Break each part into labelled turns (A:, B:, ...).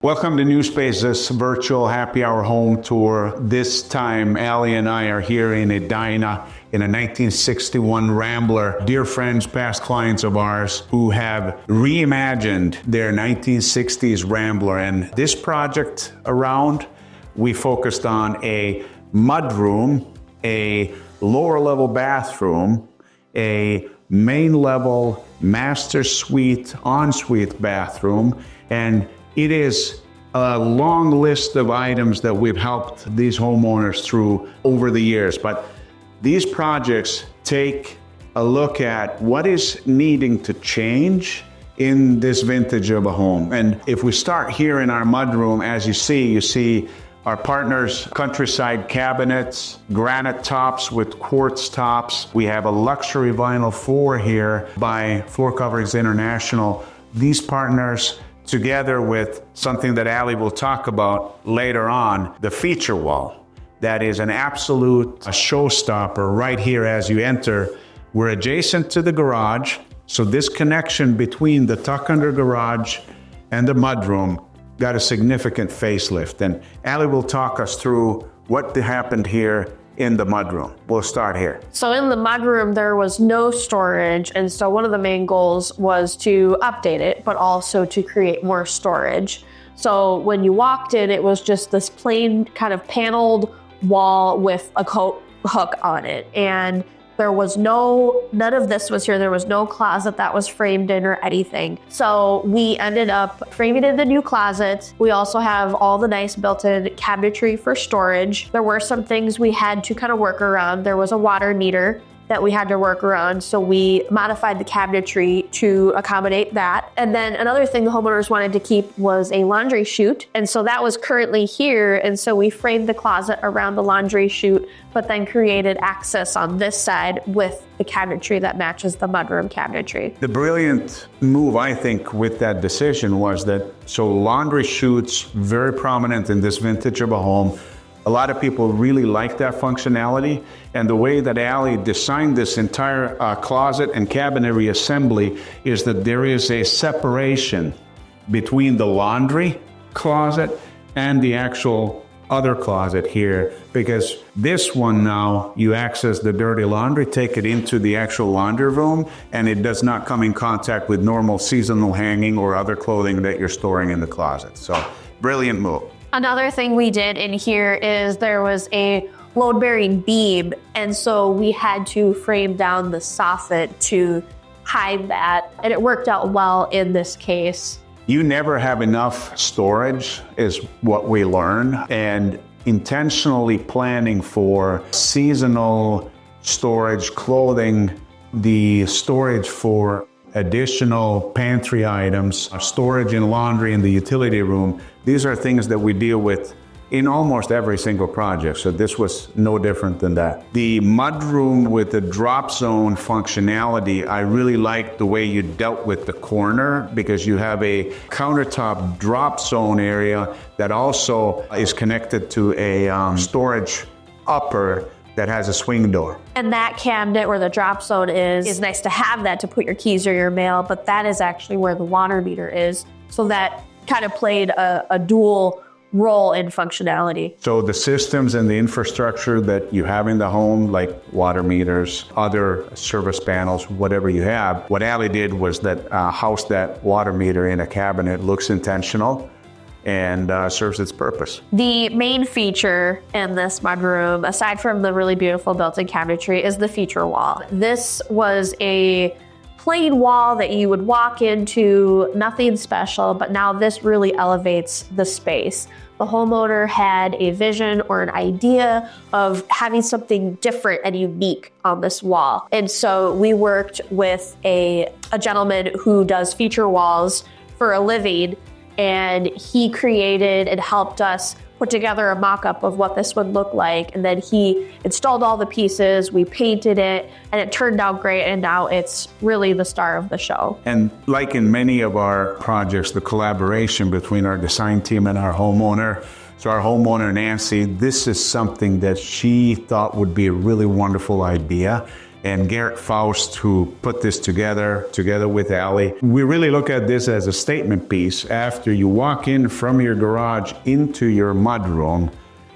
A: Welcome to New Space's virtual happy hour home tour. This time, Allie and I are here in Edina in a 1961 Rambler. Dear friends, past clients of ours who have reimagined their 1960s Rambler. And this project around, we focused on a mudroom, a lower level bathroom, a main level master suite, ensuite bathroom, and it is a long list of items that we've helped these homeowners through over the years. But these projects take a look at what is needing to change in this vintage of a home. And if we start here in our mudroom, as you see our partners' countryside cabinets, granite tops with quartz tops. We have a luxury vinyl floor here by Floor Coverings International. These partners, together with something that Allie will talk about later on, the feature wall. That is an absolute showstopper right here as you enter. We're adjacent to the garage, so this connection between the tuck under garage and the mudroom got a significant facelift. And Allie will talk us through what happened here in the mudroom. We'll start here.
B: So in the mudroom, there was no storage. And so one of the main goals was to update it, but also to create more storage. So when you walked in, it was just this plain kind of paneled wall with a coat hook on it. And there was none of this was here. There was no closet that was framed in or anything. So we ended up framing in the new closet. We also have all the nice built-in cabinetry for storage. There were some things we had to kind of work around. There was a water meter that we had to work around. So we modified the cabinetry to accommodate that. And then another thing the homeowners wanted to keep was a laundry chute. And so that was currently here. And so we framed the closet around the laundry chute, but then created access on this side with the cabinetry that matches the mudroom cabinetry.
A: The brilliant move, I think, with that decision was that, so laundry chutes, very prominent in this vintage of a home. A lot of people really like that functionality, and the way that Allie designed this entire closet and cabinetry assembly is that there is a separation between the laundry closet and the actual other closet here, because this one now, you access the dirty laundry, take it into the actual laundry room, and it does not come in contact with normal seasonal hanging or other clothing that you're storing in the closet. So, brilliant move.
B: Another thing we did in here is there was a load-bearing beam, and so we had to frame down the soffit to hide that, and it worked out well in this case.
A: You never have enough storage is what we learn, and intentionally planning for seasonal storage, clothing, the storage for additional pantry items, storage in laundry in the utility room. These are things that we deal with in almost every single project, so this was no different than that. The mudroom with the drop zone functionality, I really liked the way you dealt with the corner, because you have a countertop drop zone area that also is connected to a storage upper that has a swing door.
B: And that cabinet where the drop zone is nice to have that to put your keys or your mail, but that is actually where the water meter is. So that kind of played a dual role in functionality.
A: So the systems and the infrastructure that you have in the home, like water meters, other service panels, whatever you have, what Allie did was that house that water meter in a cabinet, looks intentional and serves its purpose.
B: The main feature in this mudroom, aside from the really beautiful built-in cabinetry, is the feature wall. This was a plain wall that you would walk into, nothing special, but now this really elevates the space. The homeowner had a vision or an idea of having something different and unique on this wall. And so we worked with a gentleman who does feature walls for a living, and he created and helped us put together a mock-up of what this would look like. And then he installed all the pieces, we painted it, and it turned out great. And now it's really the star of the show.
A: And like in many of our projects, the collaboration between our design team and our homeowner. So our homeowner, Nancy, this is something that she thought would be a really wonderful idea. and Garrett Faust, who put this together with Ali. We really look at this as a statement piece after you walk in from your garage into your mudroom.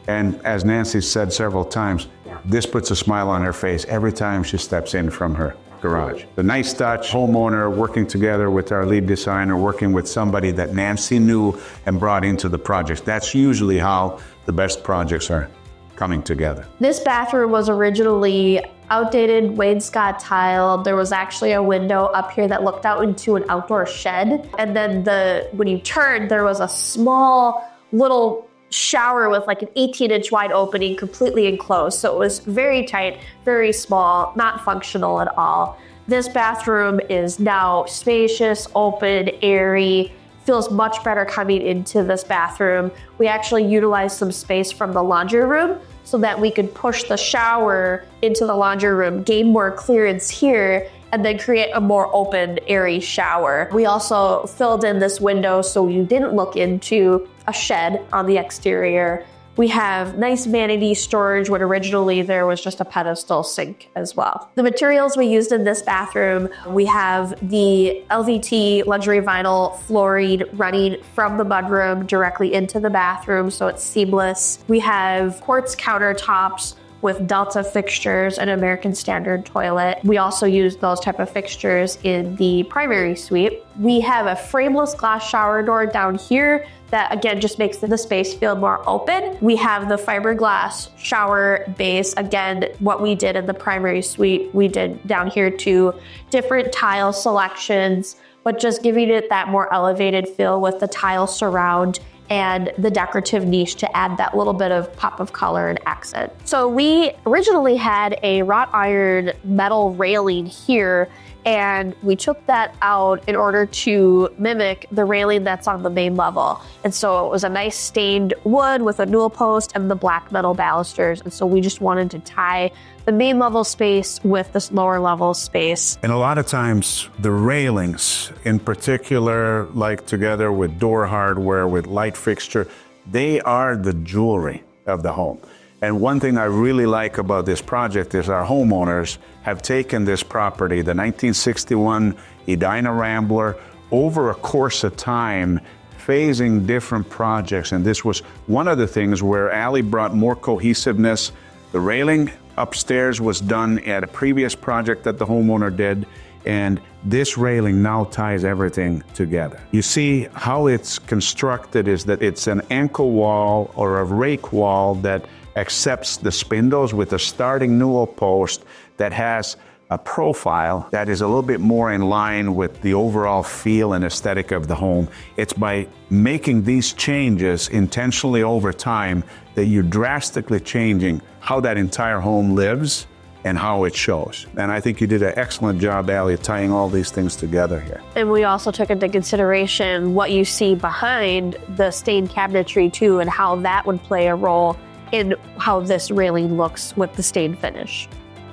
A: And as Nancy said several times, this puts a smile on her face every time she steps in from her garage. The nice touch, homeowner working together with our lead designer, working with somebody that Nancy knew and brought into the project. That's usually how the best projects are coming together.
B: This bathroom was originally outdated wainscot tile. There was actually a window up here that looked out into an outdoor shed. And then when you turned, there was a small little shower with like an 18-inch wide opening, completely enclosed. So it was very tight, very small, not functional at all. This bathroom is now spacious, open, airy, feels much better coming into this bathroom. We actually utilized some space from the laundry room so that we could push the shower into the laundry room, gain more clearance here, and then create a more open, airy shower. We also filled in this window so you didn't look into a shed on the exterior. We have nice vanity storage when originally there was just a pedestal sink as well. The materials we used in this bathroom, we have the LVT luxury vinyl flooring running from the mudroom directly into the bathroom, so it's seamless. We have quartz countertops with Delta fixtures and American Standard toilet. We also use those type of fixtures in the primary suite. We have a frameless glass shower door down here that again just makes the space feel more open. We have the fiberglass shower base. Again, what we did in the primary suite, we did down here too. Different tile selections, but just giving it that more elevated feel with the tile surround and the decorative niche to add that little bit of pop of color and accent. So we originally had a wrought iron metal railing here, and we took that out in order to mimic the railing that's on the main level. And so it was a nice stained wood with a newel post and the black metal balusters. And so we just wanted to tie the main level space with this lower level space.
A: And a lot of times the railings in particular, like together with door hardware, with light fixture, they are the jewelry of the home. And one thing I really like about this project is our homeowners have taken this property, the 1961 Edina Rambler, over a course of time, phasing different projects. And this was one of the things where Ali brought more cohesiveness. The railing upstairs was done at a previous project that the homeowner did, and this railing now ties everything together. You see how it's constructed is that it's an ankle wall or a rake wall that accepts the spindles with a starting newel post that has a profile that is a little bit more in line with the overall feel and aesthetic of the home. It's by making these changes intentionally over time that you're drastically changing how that entire home lives and how it shows. And I think you did an excellent job, Ali, tying all these things together here.
B: And we also took into consideration what you see behind the stained cabinetry too, and how that would play a role in how this railing looks with the stained finish.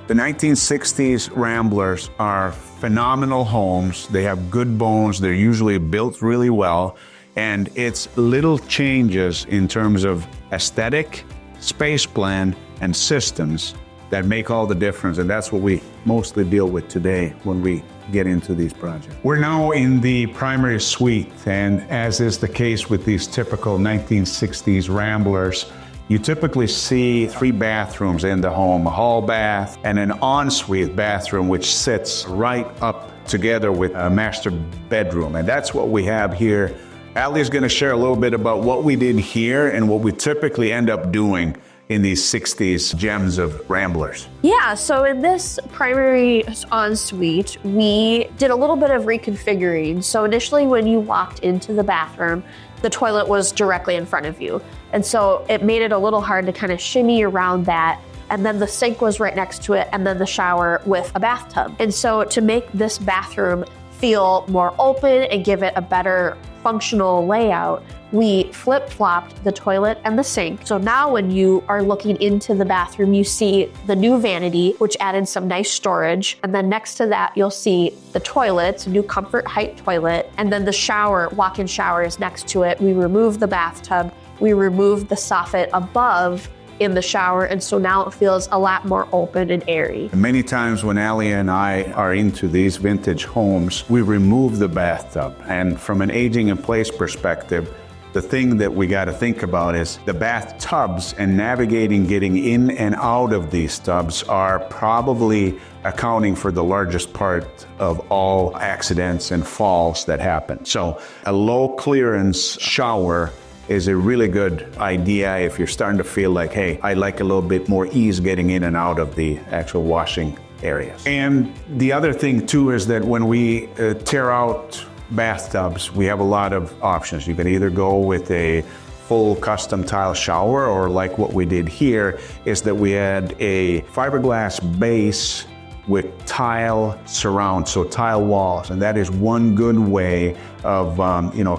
A: The 1960s Ramblers are phenomenal homes. They have good bones. They're usually built really well. And it's little changes in terms of aesthetic, space plan, and systems that make all the difference. And that's what we mostly deal with today when we get into these projects. We're now in the primary suite. And as is the case with these typical 1960s Ramblers, you typically see 3 bathrooms in the home, a hall bath and an ensuite bathroom, which sits right up together with a master bedroom. And that's what we have here. Ali is going to share a little bit about what we did here and what we typically end up doing in these 60s gems of Ramblers.
B: Yeah, so in this primary ensuite, we did a little bit of reconfiguring. So initially when you walked into the bathroom, the toilet was directly in front of you. And so it made it a little hard to kind of shimmy around that. And then the sink was right next to it, and then the shower with a bathtub. And so to make this bathroom feel more open and give it a better functional layout, we flip-flopped the toilet and the sink. So now when you are looking into the bathroom, you see the new vanity, which added some nice storage. And then next to that, you'll see the toilet, new comfort height toilet, and then the shower, walk-in shower is next to it. We removed the bathtub, we removed the soffit above, in the shower, and so now it feels a lot more open and airy.
A: Many times when Allie and I are into these vintage homes, we remove the bathtub. And from an aging in place perspective, the thing that we got to think about is the bathtubs and navigating, getting in and out of these tubs are probably accounting for the largest part of all accidents and falls that happen. So a low clearance shower is a really good idea if you're starting to feel like, hey, I like a little bit more ease getting in and out of the actual washing areas. And the other thing too is that when we tear out bathtubs, we have a lot of options. You can either go with a full custom tile shower, or like what we did here is that we had a fiberglass base with tile surround, so tile walls. And that is one good way of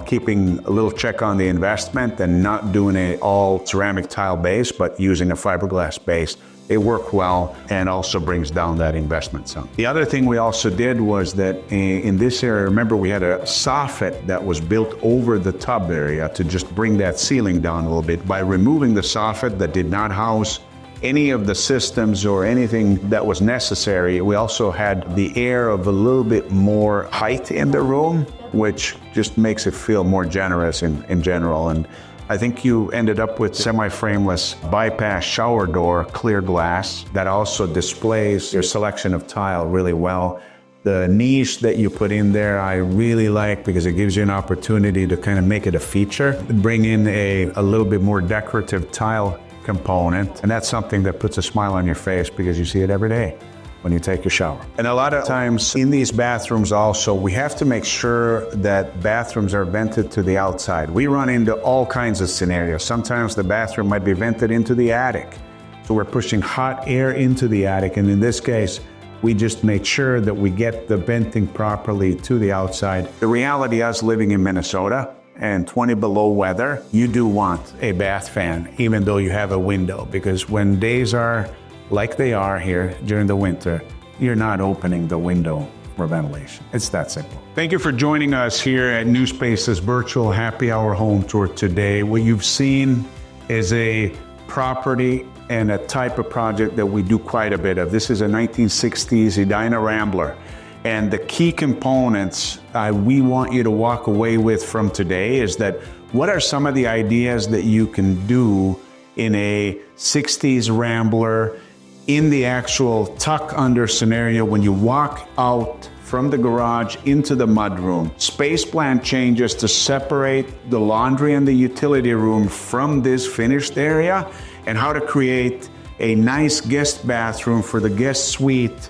A: keeping a little check on the investment and not doing an all ceramic tile base, but using a fiberglass base. They work well and also brings down that investment some. The other thing we also did was that in this area, remember we had a soffit that was built over the tub area to just bring that ceiling down a little bit. By removing the soffit that did not house any of the systems or anything that was necessary, we also had the air of a little bit more height in the room, which just makes it feel more generous in general. And I think you ended up with semi-frameless bypass shower door, clear glass, that also displays your selection of tile really well. The niche that you put in there, I really like because it gives you an opportunity to kind of make it a feature, bring in a little bit more decorative tile component. And that's something that puts a smile on your face because you see it every day when you take your shower. And a lot of times in these bathrooms also, we have to make sure that bathrooms are vented to the outside. We run into all kinds of scenarios. Sometimes the bathroom might be vented into the attic. So we're pushing hot air into the attic. And in this case, we just make sure that we get the venting properly to the outside. The reality of us living in Minnesota and 20 below weather, you do want a bath fan, even though you have a window, because when days are like they are here during the winter, you're not opening the window for ventilation. It's that simple. Thank you for joining us here at New Space's virtual happy hour home tour today. What you've seen is a property and a type of project that we do quite a bit of. This is a 1960s Edina Rambler. And the key components we want you to walk away with from today is that what are some of the ideas that you can do in a 60s Rambler in the actual tuck under scenario when you walk out from the garage into the mudroom. Space plan changes to separate the laundry and the utility room from this finished area, and how to create a nice guest bathroom for the guest suite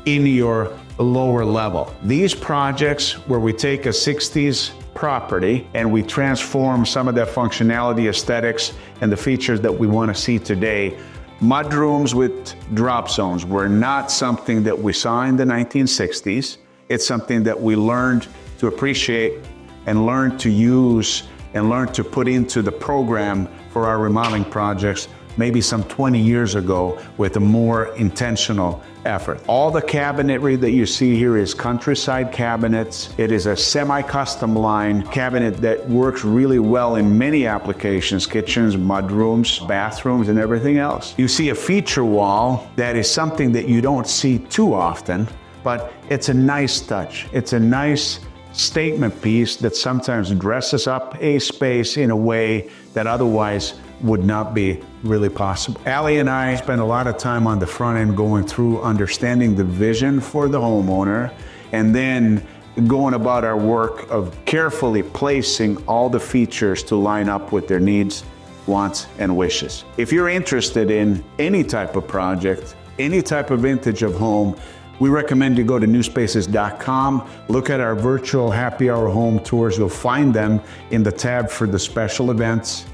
A: in your lower level. These projects where we take a 60s property and we transform some of that functionality, aesthetics, and the features that we want to see today. Mudrooms with drop zones were not something that we saw in the 1960s. It's something that we learned to appreciate and learn to use and learn to put into the program for our remodeling projects maybe some 20 years ago with a more intentional effort. All the cabinetry that you see here is countryside cabinets. It is a semi-custom line cabinet that works really well in many applications, kitchens, mudrooms, bathrooms, and everything else. You see a feature wall that is something that you don't see too often, but it's a nice touch. It's a nice statement piece that sometimes dresses up a space in a way that otherwise would not be really possible. Allie and I spent a lot of time on the front end going through understanding the vision for the homeowner, and then going about our work of carefully placing all the features to line up with their needs, wants, and wishes. If you're interested in any type of project, any type of vintage of home, we recommend you go to newspaces.com, look at our virtual happy hour home tours. You'll find them in the tab for the special events,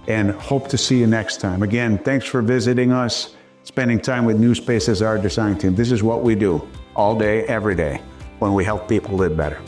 A: and hope to see you next time. Again, thanks for visiting us, spending time with New Spaces, our design team. This is what we do all day, every day, when we help people live better.